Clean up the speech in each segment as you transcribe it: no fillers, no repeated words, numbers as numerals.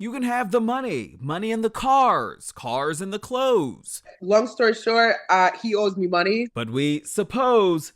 You can have the money, money in the cars, cars in the clothes. Long story short, he owes me money. But we suppose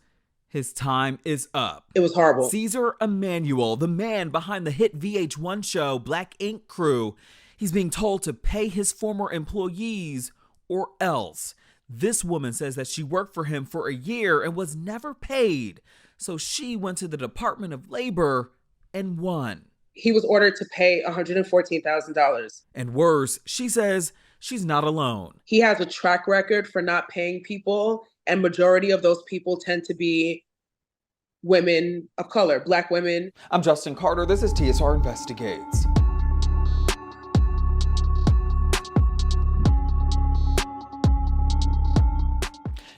his time is up. It was horrible. Ceasar Emanuel, the man behind the hit VH1 show Black Ink Crew, he's being told to pay his former employees or else. This woman says that she worked for him for a year and was never paid. So she went to the Department of Labor and won. He was ordered to pay $114,000. And worse, she says she's not alone. He has a track record for not paying people, and majority of those people tend to be women of color, Black women. I'm Justin Carter. This is TSR Investigates.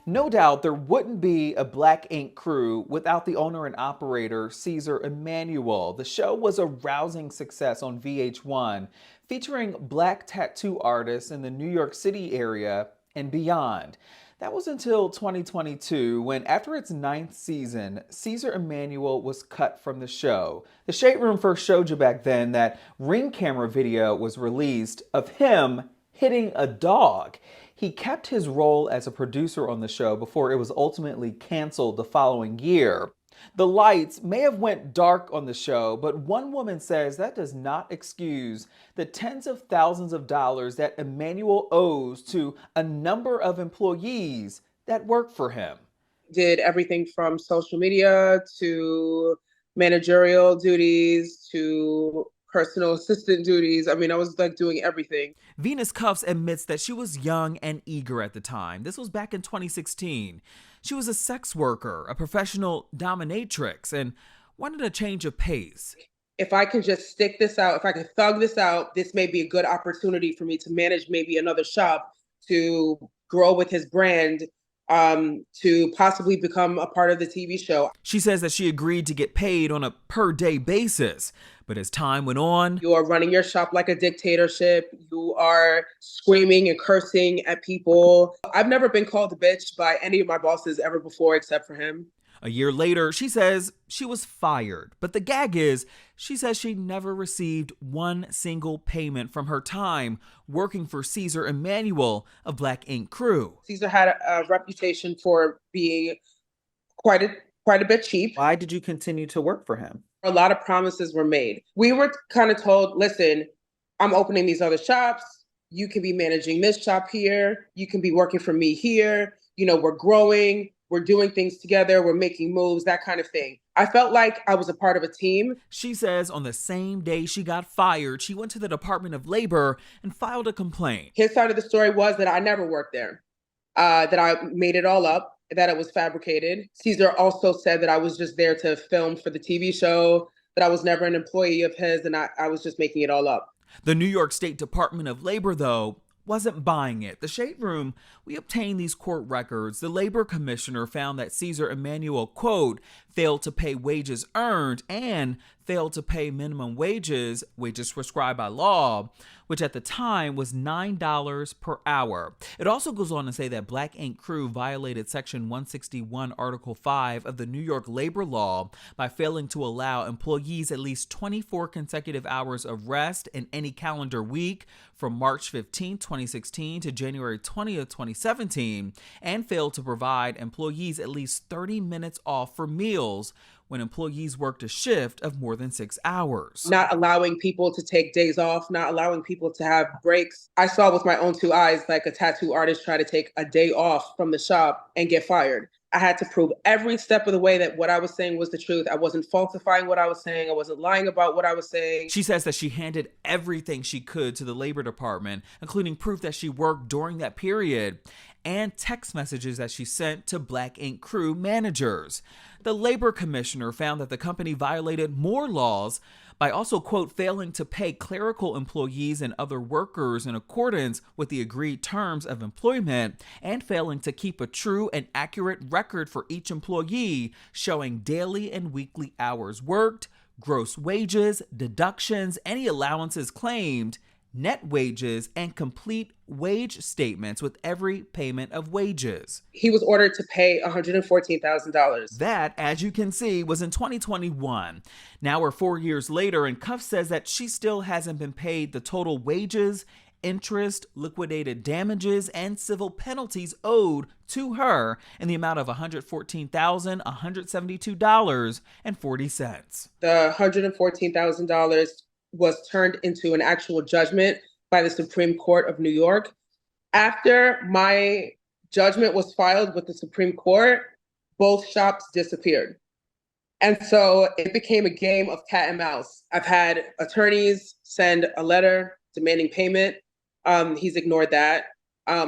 No doubt there wouldn't be a Black Ink Crew without the owner and operator, Ceasar Emanuel. The show was a rousing success on VH1, featuring Black tattoo artists in the New York City area and beyond. That was until 2022, when after its 9th season, Ceasar Emanuel was cut from the show. The Shade Room first showed you back then that Ring camera video was released of him hitting a dog. He kept his role as a producer on the show before it was ultimately canceled the following year. The lights may have went dark on the show, but one woman says that does not excuse the tens of thousands of dollars that Emanuel owes to a number of employees that work for him. Did everything from social media to managerial duties to personal assistant duties. I mean, I was like doing everything. Venus Cuffs admits that she was young and eager at the time. This was back in 2016. She was a sex worker, a professional dominatrix, and wanted a change of pace. If I can just stick this out, if I can thug this out, this may be a good opportunity for me to manage maybe another shop, to grow with his brand, to possibly become a part of the TV show. She says that she agreed to get paid on a per-day basis. But as time went on, you are running your shop like a dictatorship. You are screaming and cursing at people. I've never been called a bitch by any of my bosses ever before, except for him. A year later, she says she was fired. But the gag is, she says she never received one single payment from her time working for Ceasar Emanuel of Black Ink Crew. Ceasar had a reputation for being quite a bit cheap. Why did you continue to work for him? A lot of promises were made. We were kind of told, listen, I'm opening these other shops. You can be managing this shop here. You can be working for me here. You know, we're growing. We're doing things together. We're making moves, that kind of thing. I felt like I was a part of a team. She says on the same day she got fired, she went to the Department of Labor and filed a complaint. His side of the story was that I never worked there, that I made it all up, that it was fabricated. Ceasar also said that I was just there to film for the TV show, that I was never an employee of his, and I was just making it all up. The New York State Department of Labor, though, wasn't buying it. The Shade Room, we obtained these court records. The labor commissioner found that Ceasar Emanuel, quote, failed to pay wages earned and failed to pay minimum wages, wages prescribed by law, which at the time was $9 per hour. It also goes on to say that Black Ink Crew violated Section 161, Article 5 of the New York labor law by failing to allow employees at least 24 consecutive hours of rest in any calendar week from March 15, 2016 to January 20th, 2017, and failed to provide employees at least 30 minutes off for meals when employees worked a shift of more than 6 hours. Not allowing people to take days off, not allowing people to have breaks. I saw with my own two eyes, like a tattoo artist try to take a day off from the shop and get fired. I had to prove every step of the way that what I was saying was the truth. I wasn't falsifying what I was saying. I wasn't lying about what I was saying. She says that she handed everything she could to the Labor Department, including proof that she worked during that period and text messages that she sent to Black Ink Crew managers. The labor commissioner found that the company violated more laws by also, quote, failing to pay clerical employees and other workers in accordance with the agreed terms of employment and failing to keep a true and accurate record for each employee showing daily and weekly hours worked, gross wages, deductions, any allowances claimed, net wages, and complete wage statements with every payment of wages. He was ordered to pay $114,000. That, as you can see, was in 2021. Now we're 4 years later, and Cuff says that she still hasn't been paid the total wages, interest, liquidated damages, and civil penalties owed to her in the amount of $114,172.40. The $114,000 was turned into an actual judgment by the Supreme Court of New York. After my judgment was filed with the Supreme Court, both shops disappeared. And so it became a game of cat and mouse. I've had attorneys send a letter demanding payment. He's ignored that.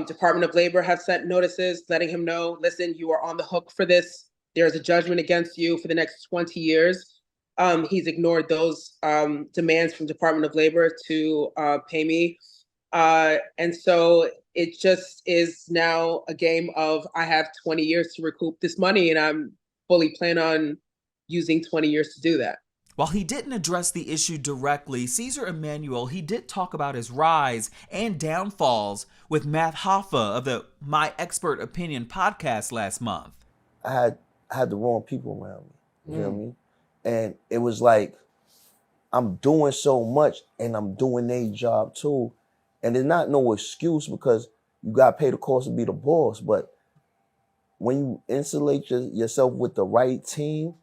Department of Labor have sent notices letting him know, listen, you are on the hook for this. There's a judgment against you for the next 20 years. He's ignored those demands from Department of Labor to pay me. And so it just is now a game of, I have 20 years to recoup this money, and I'm fully plan on using 20 years to do that. While he didn't address the issue directly, Ceasar Emanuel, he did talk about his rise and downfalls with Matt Hoffa of the My Expert Opinion podcast last month. I had the wrong people around me, you know what I mean? And it was like, I'm doing so much and I'm doing their job too. And it's not no excuse because you got to pay the cost to be the boss. But when you insulate yourself with the right team,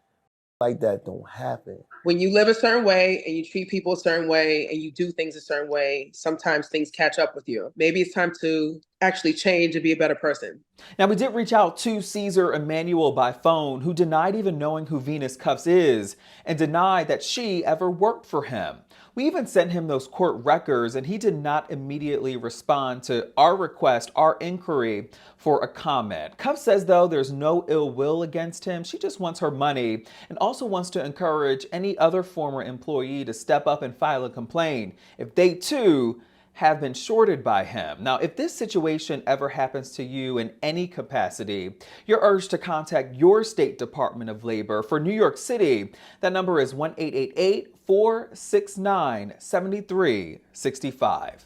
like that don't happen. When you live a certain way and you treat people a certain way and you do things a certain way, sometimes things catch up with you. Maybe it's time to actually change and be a better person. Now, we did reach out to Ceasar Emanuel by phone, who denied even knowing who Venus Cuffs is and denied that she ever worked for him. We even sent him those court records, and he did not immediately respond to our request, our inquiry for a comment. Cuff says, though, there's no ill will against him. She just wants her money and also wants to encourage any other former employee to step up and file a complaint if they, too, have been shorted by him. Now, if this situation ever happens to you in any capacity, you're urged to contact your state Department of Labor. For New York City, that number is 1-888-469-7365.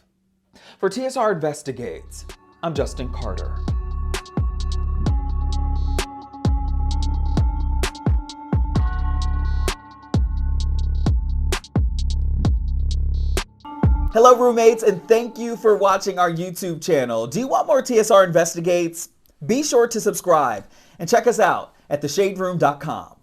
For TSR Investigates, I'm Justin Carter. Hello, roommates, and thank you for watching our YouTube channel. Do you want more TSR Investigates? Be sure to subscribe and check us out at theshaderoom.com.